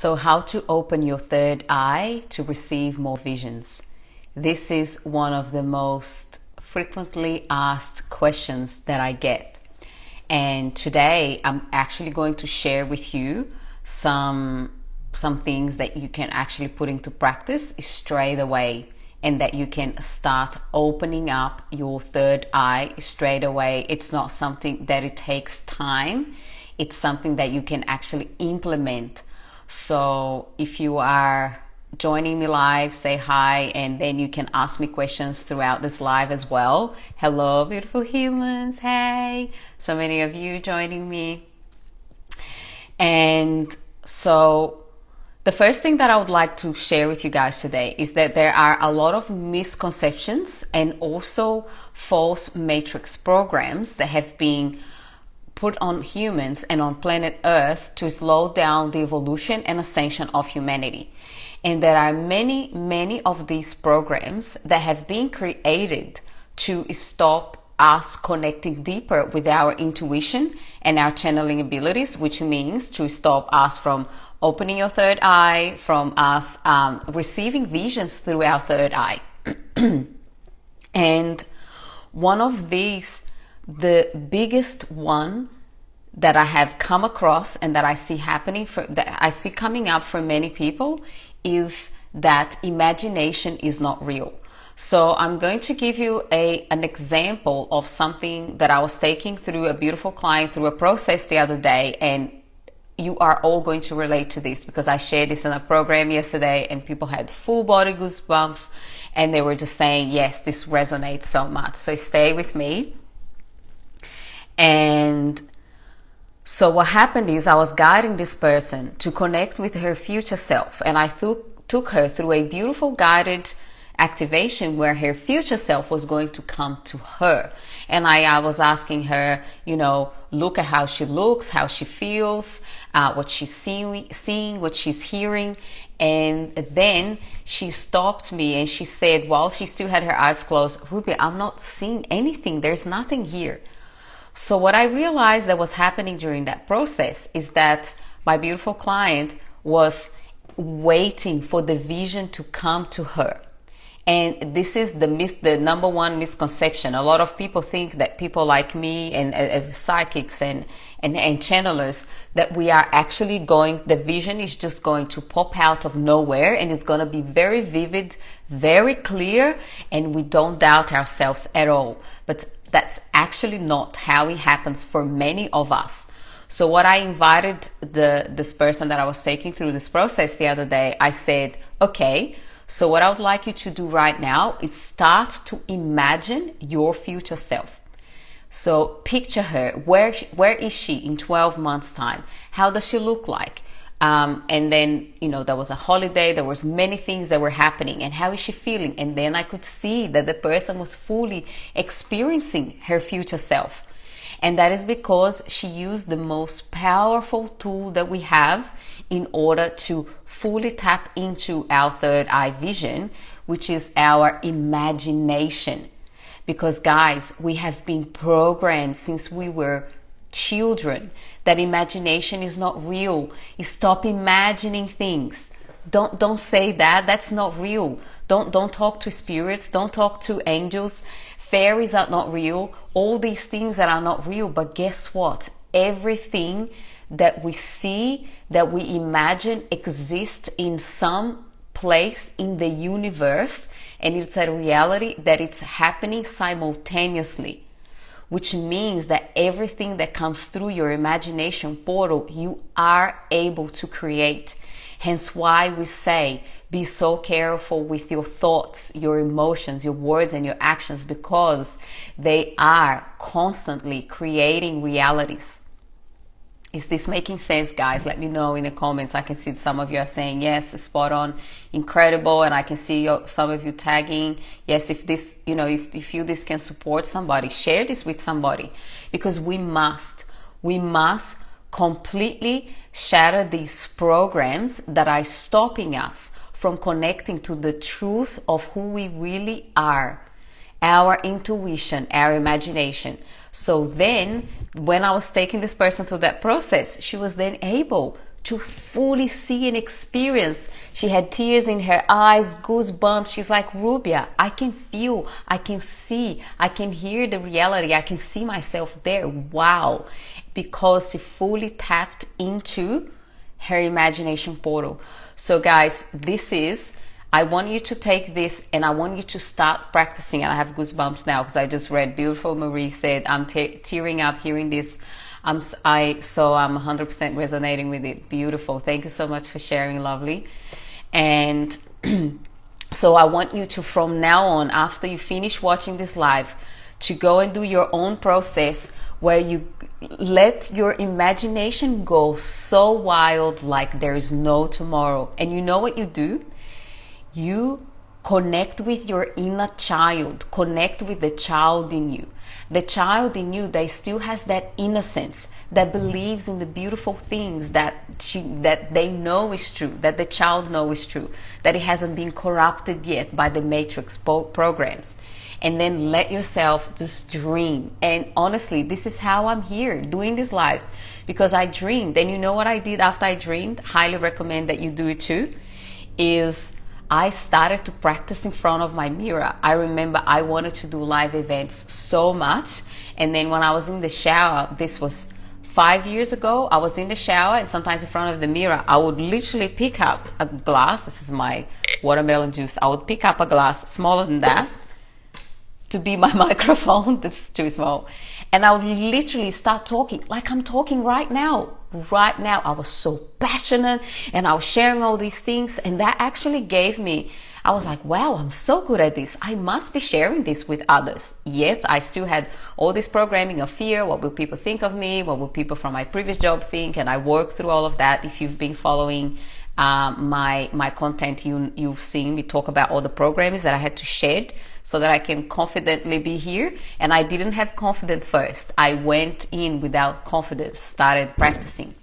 So, how to open your third eye to receive more visions? This is one of the most frequently asked questions that I get. And today I'm actually going to share with you some things that you can actually put into practice straight away, and that you can start opening up your third eye straight away. It's not something that it takes time. It's something that you can actually implement. So if you are joining me live, say hi, and then you can ask me questions throughout this live as well. Hello, beautiful humans. Hey, so many of you joining me. And so the first thing that I would like to share with you guys today is that there are a lot of misconceptions and also false matrix programs that have been put on humans and on planet Earth to slow down the evolution and ascension of humanity. And there are many of these programs that have been created to stop us connecting deeper with our intuition and our channeling abilities, which means to stop us from opening your third eye, from us receiving visions through our third eye. And one of these, the biggest one that I have come across and that I see happening, that I see coming up for many people, is that imagination is not real. So I'm going to give you an example of something that I was taking through a beautiful client through a process the other day, and you are all going to relate to this because I shared this in a program yesterday and people had full body goosebumps and they were just saying, yes, this resonates so much. So stay with me. And so what happened is I was guiding this person to connect with her future self, and I took her through a beautiful guided activation where her future self was going to come to her. And I was asking her, look at how she looks, how she feels, what she's seeing, what she's hearing. And then she stopped me and she said, while she still had her eyes closed, Rubia, I'm not seeing anything. There's nothing here. So what I realized that was happening during that process is that my beautiful client was waiting for the vision to come to her. And this is the number one misconception. A lot of people think that people like me and psychics and channelers, that we are actually the vision is just going to pop out of nowhere and it's going to be very vivid, very clear, and we don't doubt ourselves at all. But that's actually not how it happens for many of us. So what I invited this person that I was taking through this process the other day, I said, okay, so what I would like you to do right now is start to imagine your future self. So picture her. Where is she in 12 months time? How does she look like? And then, there was a holiday, there was many things that were happening, and how is she feeling? And then I could see that the person was fully experiencing her future self. And that is because she used the most powerful tool that we have in order to fully tap into our third eye vision, which is our imagination. Because guys, we have been programmed since we were children that imagination is not real. Stop imagining things. Don't say that. That's not real. Don't talk to spirits. Don't talk to angels. Fairies are not real. All these things that are not real. But guess what? Everything that we see, that we imagine, exists in some place in the universe, and it's a reality that it's happening simultaneously. Which means that everything that comes through your imagination portal, you are able to create. Hence why we say, be so careful with your thoughts, your emotions, your words, and your actions, because they are constantly creating realities. Is this making sense, guys? Let me know in the comments. I can see some of you are saying, yes, spot on, incredible. And I can see some of you tagging, yes, if this, if you this can support somebody, share this with somebody, because we must completely shatter these programs that are stopping us from connecting to the truth of who we really are, our intuition, our imagination. So then when I was taking this person through that process, she was then able to fully see and experience. She had tears in her eyes, goosebumps. She's like, Rubia, I can feel, I can see, I can hear the reality. I can see myself there. Wow. Because she fully tapped into her imagination portal. So guys, I want you to take this and I want you to start practicing. And I have goosebumps now because I just read beautiful Marie said, I'm tearing up hearing this. I'm 100% resonating with it. Beautiful. Thank you so much for sharing, lovely. And so I want you to, from now on, after you finish watching this live, to go and do your own process where you let your imagination go so wild like there's no tomorrow. And you know what you do? You connect with your inner child, connect with the child in you. The child in you that still has that innocence, that believes in the beautiful things that they know is true, that the child knows is true, that it hasn't been corrupted yet by the matrix programs. And then let yourself just dream. And honestly, this is how I'm here doing this live, because I dreamed. And you know what I did after I dreamed? Highly recommend that you do it too. Is I started to practice in front of my mirror. I remember I wanted to do live events so much. And then when I was in the shower, this was 5 years ago, I was in the shower and sometimes in front of the mirror, I would literally pick up a glass. This is my watermelon juice. I would pick up a glass smaller than that to be my microphone. That's too small. And I would literally start talking like I'm talking right now. Right now, I was so passionate and I was sharing all these things, and that actually gave me, I was like, wow, I'm so good at this. I must be sharing this with others. Yet I still had all this programming of fear. What will people think of me? What will people from my previous job think? And I worked through all of that. If you've been following my content, you've seen me talk about all the programs that I had to shed so that I can confidently be here. And I didn't have confidence first. I went in without confidence, started practicing.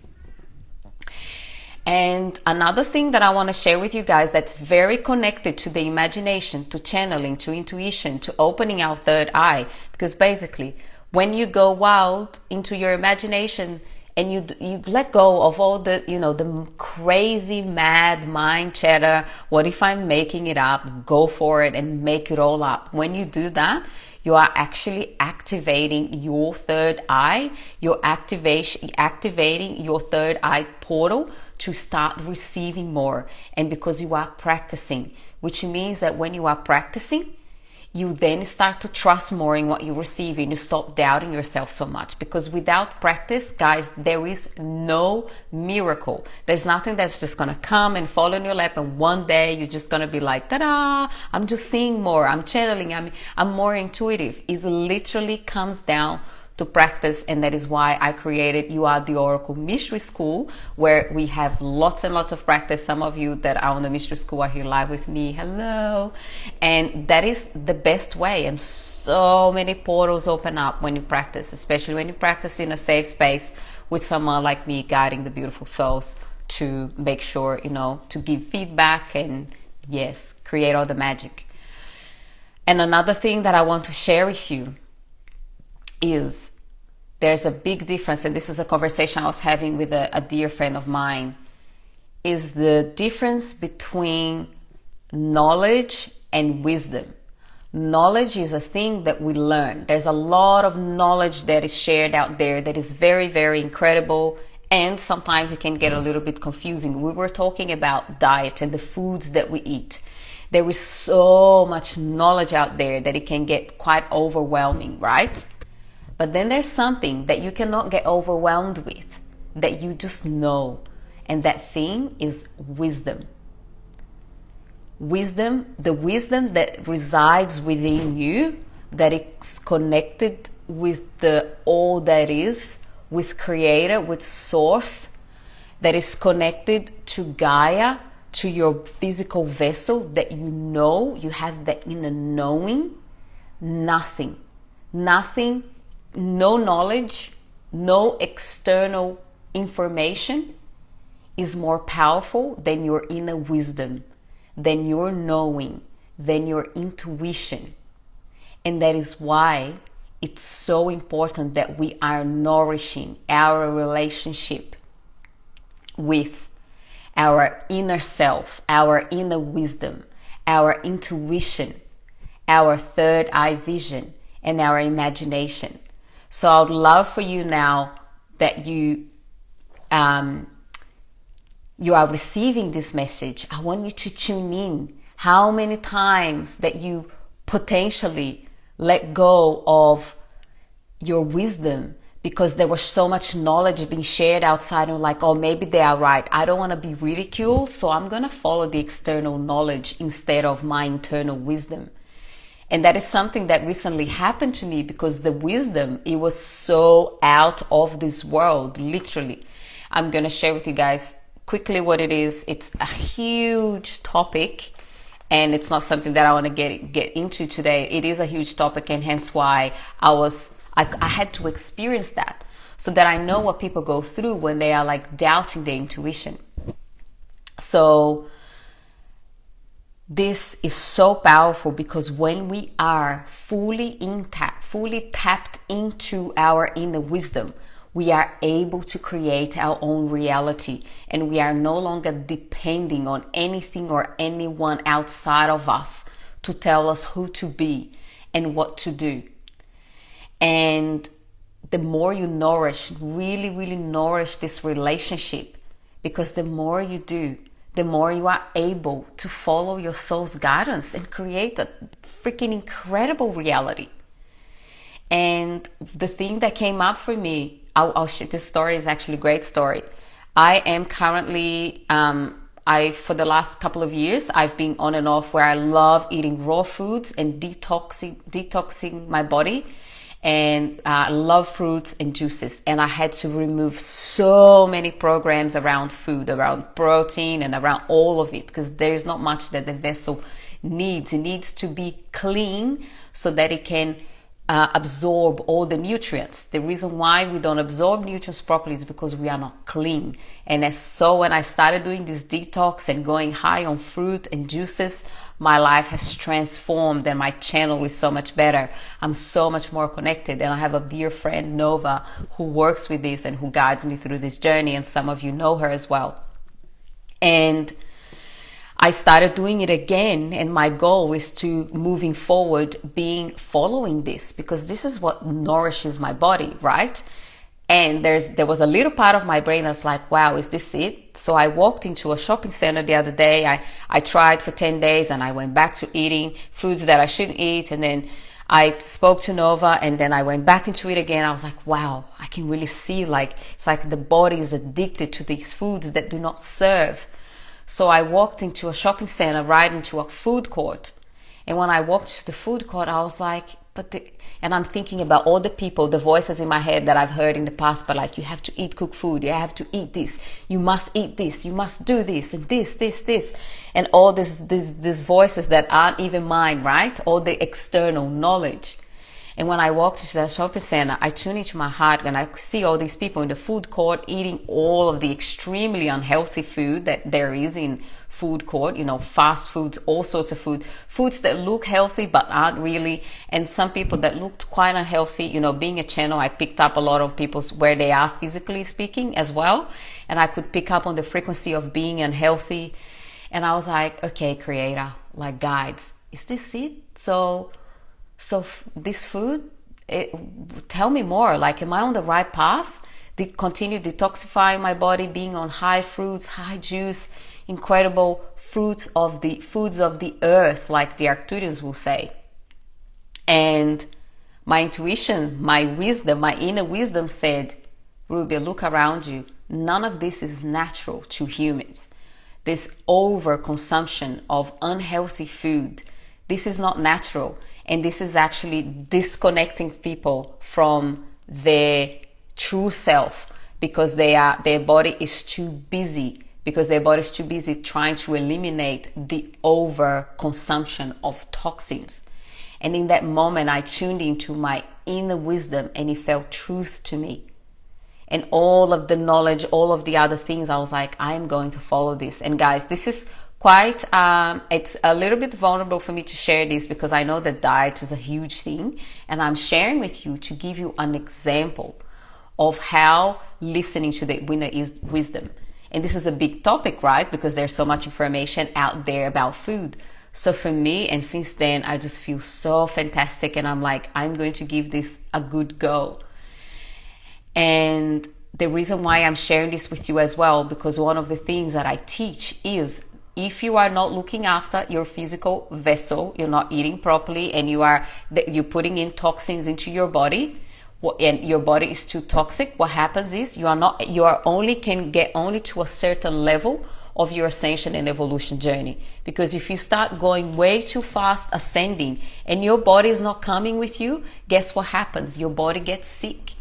And another thing that I want to share with you guys that's very connected to the imagination, to channeling, to intuition, to opening our third eye. Because basically, when you go wild into your imagination and you let go of all the, the crazy, mad mind chatter, what if I'm making it up? Go for it and make it all up. When you do that, you are actually activating your third eye. You're activating your third eye portal to start receiving more. And because you are practicing, which means that when you are practicing, you then start to trust more in what you receive and you stop doubting yourself so much. Because without practice, guys, there is no miracle. There's nothing that's just going to come and fall in your lap and one day you're just going to be like, ta-da, I'm just seeing more, I'm channeling, I'm more intuitive. It literally comes down to practice, and that is why I created You Are the Oracle Mystery School, where we have lots and lots of practice. Some of you that are on the Mystery School are here live with me. Hello. And that is the best way, and so many portals open up when you practice, especially when you practice in a safe space with someone like me guiding the beautiful souls to make sure, to give feedback and, yes, create all the magic. And another thing that I want to share with you is there's a big difference, and this is a conversation I was having with a dear friend of mine, is the difference between knowledge and wisdom. Knowledge is a thing that we learn. There's a lot of knowledge that is shared out there that is very, very incredible, and sometimes it can get a little bit confusing. We were talking about diet and the foods that we eat. There is so much knowledge out there that it can get quite overwhelming, right? But then there's something that you cannot get overwhelmed with, that you just know. And that thing is wisdom. Wisdom, the wisdom that resides within you, that is connected with the all that is, with Creator, with Source, that is connected to Gaia, to your physical vessel, that you have that inner knowing. Nothing, no knowledge, no external information is more powerful than your inner wisdom, than your knowing, than your intuition. And that is why it's so important that we are nourishing our relationship with our inner self, our inner wisdom, our intuition, our third eye vision, and our imagination. So I would love for you now that you are receiving this message. I want you to tune in. How many times that you potentially let go of your wisdom because there was so much knowledge being shared outside, and like, oh, maybe they are right. I don't want to be ridiculed, so I'm going to follow the external knowledge instead of my internal wisdom. And that is something that recently happened to me because the wisdom, it was so out of this world, literally. I'm going to share with you guys quickly what it is. It's a huge topic, and it's not something that I want to get into today. It is a huge topic, and hence why I had to experience that so that I know what people go through when they are like doubting their intuition. So this is so powerful because when we are fully tapped into our inner wisdom, we are able to create our own reality, and we are no longer depending on anything or anyone outside of us to tell us who to be and what to do. And the more you really nourish this relationship, because the more you do, the more you are able to follow your soul's guidance and create a freaking incredible reality. And the thing that came up for me, I'll share. This story is actually a great story. I am currently, for the last couple of years, I've been on and off where I love eating raw foods and detoxing my body. And I love fruits and juices. And I had to remove so many programs around food, around protein, and around all of it, because there's not much that the vessel needs. It needs to be clean so that it can absorb all the nutrients. The reason why we don't absorb nutrients properly is because we are not clean. And so when I started doing this detox and going high on fruit and juices, my life has transformed and my channel is so much better. I'm so much more connected, and I have a dear friend, Nova, who works with this and who guides me through this journey, and some of you know her as well. And I started doing it again, and my goal is to, moving forward, following this, because this is what nourishes my body, right? And there was a little part of my brain that's like, wow, is this it? So I walked into a shopping center the other day. I tried for 10 days and I went back to eating foods that I shouldn't eat. And then I spoke to Nova, and then I went back into it again. I was like, wow, I can really see, like, it's like the body is addicted to these foods that do not serve. So I walked into a shopping center, right into a food court. And when I walked to the food court, I was like, and I'm thinking about all the people, the voices in my head that I've heard in the past, but like, you have to eat cooked food, you have to eat this, you must eat this, you must do this, and this, and all these voices that aren't even mine, right? All the external knowledge. And when I walked into that shopping center, I tune into my heart, and I see all these people in the food court eating all of the extremely unhealthy food that there is in food court, fast foods, all sorts of foods that look healthy but aren't really, and some people that looked quite unhealthy. Being a channel, I picked up a lot of people's where they are physically speaking as well, and I could pick up on the frequency of being unhealthy. And I was like, okay, creator, like, guides, is this it? So this food, tell me more. Like, am I on the right path? Continue detoxifying my body, being on high fruits, high juice, incredible foods of the earth, like the Arcturians will say. And my intuition, my wisdom, my inner wisdom said, Rubia, look around you. None of this is natural to humans. This overconsumption of unhealthy food, this is not natural. And this is actually disconnecting people from their true self, because their body is too busy trying to eliminate the overconsumption of toxins. And in that moment, I tuned into my inner wisdom, and it felt truth to me. And all of the knowledge, all of the other things, I was like, I'm going to follow this. And guys, this is quite, it's a little bit vulnerable for me to share this, because I know that diet is a huge thing, and I'm sharing with you to give you an example of how listening to the inner wisdom And this is a big topic, right? Because there's so much information out there about food. So for me, and since then, I just feel so fantastic. And I'm like, I'm going to give this a good go. And the reason why I'm sharing this with you as well, because one of the things that I teach is if you are not looking after your physical vessel, you're not eating properly, and you're putting in toxins into your body, and your body is too toxic, what happens is you can get only to a certain level of your ascension and evolution journey. Because if you start going way too fast ascending and your body is not coming with you, guess what happens? Your body gets sick.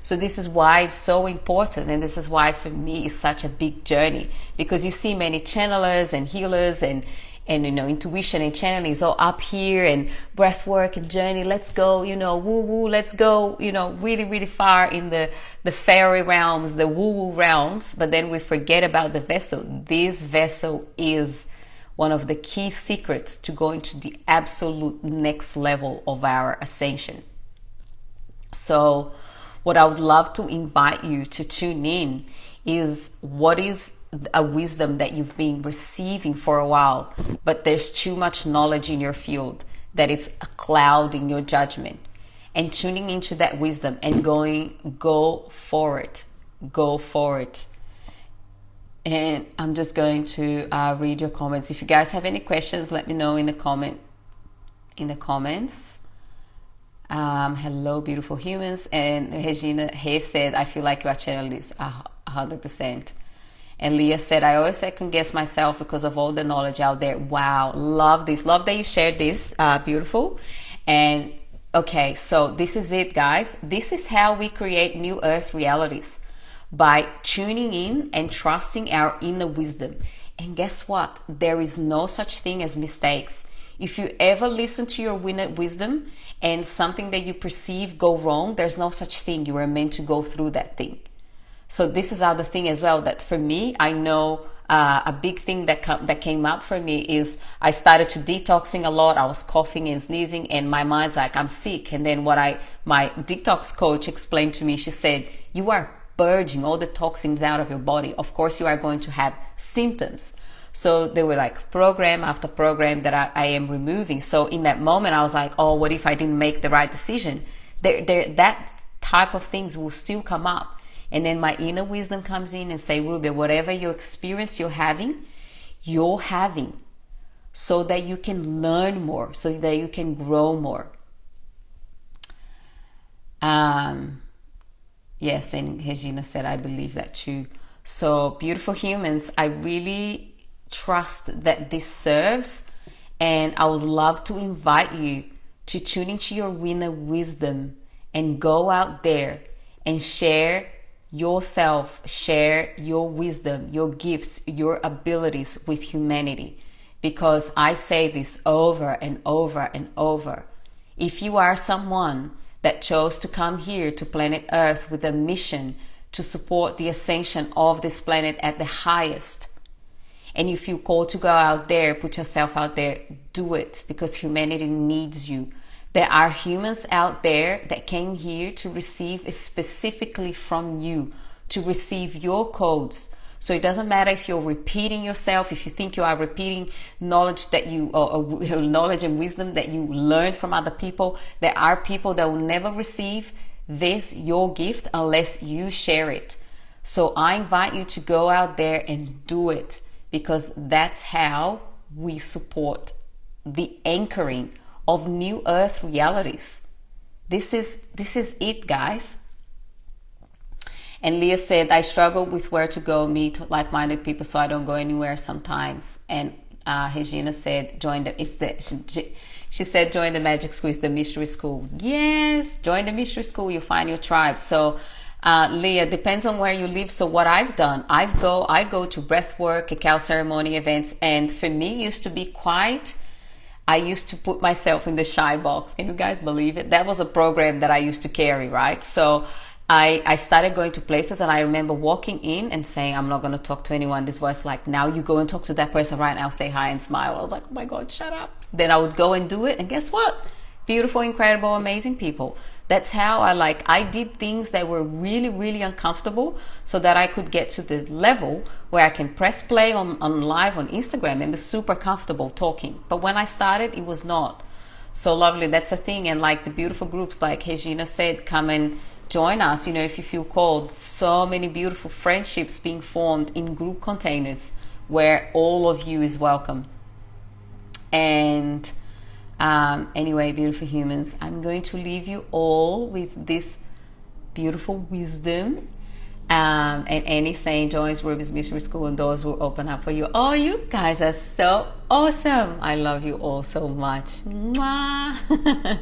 So this is why it's so important, and this is why for me it's such a big journey, because you see many channelers and healers and intuition and channeling is all up here, and breath work and journey, let's go, woo woo, let's go, really, really far in the fairy realms, the woo woo realms. But then we forget about the vessel. This vessel is one of the key secrets to going to the absolute next level of our ascension. So what I would love to invite you to tune in is, what is a wisdom that you've been receiving for a while, but there's too much knowledge in your field that is a cloud in your judgment, and tuning into that wisdom and go for it. And I'm just going to read your comments. If you guys have any questions, let me know in the comments. Hello, beautiful humans. And Regina Hay said, I feel like you are channeling this 100%. And Leah said, I always second guess myself because of all the knowledge out there. Wow, love this. Love that you shared this. Beautiful. And okay, so this is it, guys. This is how we create new earth realities, by tuning in and trusting our inner wisdom. And guess what? There is no such thing as mistakes. If you ever listen to your inner wisdom and something that you perceive go wrong, there's no such thing. You are meant to go through that thing. So this is other thing as well, that for me, I know a big thing that came up for me is I started to detoxing a lot. I was coughing and sneezing, and my mind's like, I'm sick. And then my detox coach explained to me, she said, you are purging all the toxins out of your body. Of course, you are going to have symptoms. So they were like program after program that I am removing. So in that moment, I was like, oh, what if I didn't make the right decision? That type of things will still come up. And then my inner wisdom comes in and say, Rubia, whatever your experience you're having, so that you can learn more, so that you can grow more. Yes, and Regina said, I believe that too. So beautiful humans, I really trust that this serves, and I would love to invite you to tune into your inner wisdom and go out there and share yourself, share your wisdom, your gifts, your abilities with humanity. Because I say this over and over and over. If you are someone that chose to come here to planet Earth with a mission to support the ascension of this planet at the highest, and you feel called to go out there, put yourself out there, do it, because humanity needs you. There are humans out there that came here to receive specifically from you, to receive your codes. So it doesn't matter if you're repeating yourself, if you think you are repeating knowledge or knowledge and wisdom that you learned from other people. There are people that will never receive your gift, unless you share it. So I invite you to go out there and do it, because that's how we support the anchoring of new earth realities. This is it, guys. And Leah said, I struggle with where to go, meet like-minded people, so I don't go anywhere sometimes. And Regina said, she said, join the magic school, the mystery school. Yes, join the mystery school, you find your tribe. So Leah, depends on where you live. So what I've done, I go to breathwork, cacao ceremony events, and for me used to be quiet. I used to put myself in the shy box. Can you guys believe it? That was a program that I used to carry, right? So I started going to places, and I remember walking in and saying, I'm not going to talk to anyone. This voice like, now you go and talk to that person right now, say hi and smile. I was like, oh my God, shut up. Then I would go and do it. And guess what? Beautiful, incredible, amazing people. That's how I did things that were really, really uncomfortable so that I could get to the level where I can press play on live on Instagram and be super comfortable talking. But when I started, it was not. So lovely. That's a thing. And like the beautiful groups, like Regina said, come and join us, you know, if you feel called. So many beautiful friendships being formed in group containers where all of you is welcome. And anyway, beautiful humans, I'm going to leave you all with this beautiful wisdom. And Annie saying joins Ruby's Mystery School and doors will open up for you. Oh, you guys are so awesome. I love you all so much. Mwah.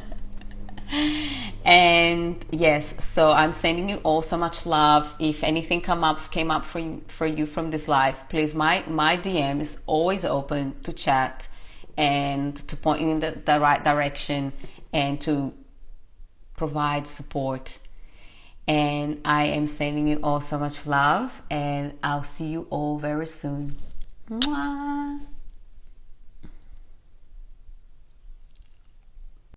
And yes, so I'm sending you all so much love. If anything came up for you from this live, please, my DM is always open to chat and to point you in the right direction and to provide support. And I am sending you all so much love, and I'll see you all very soon. Mwah.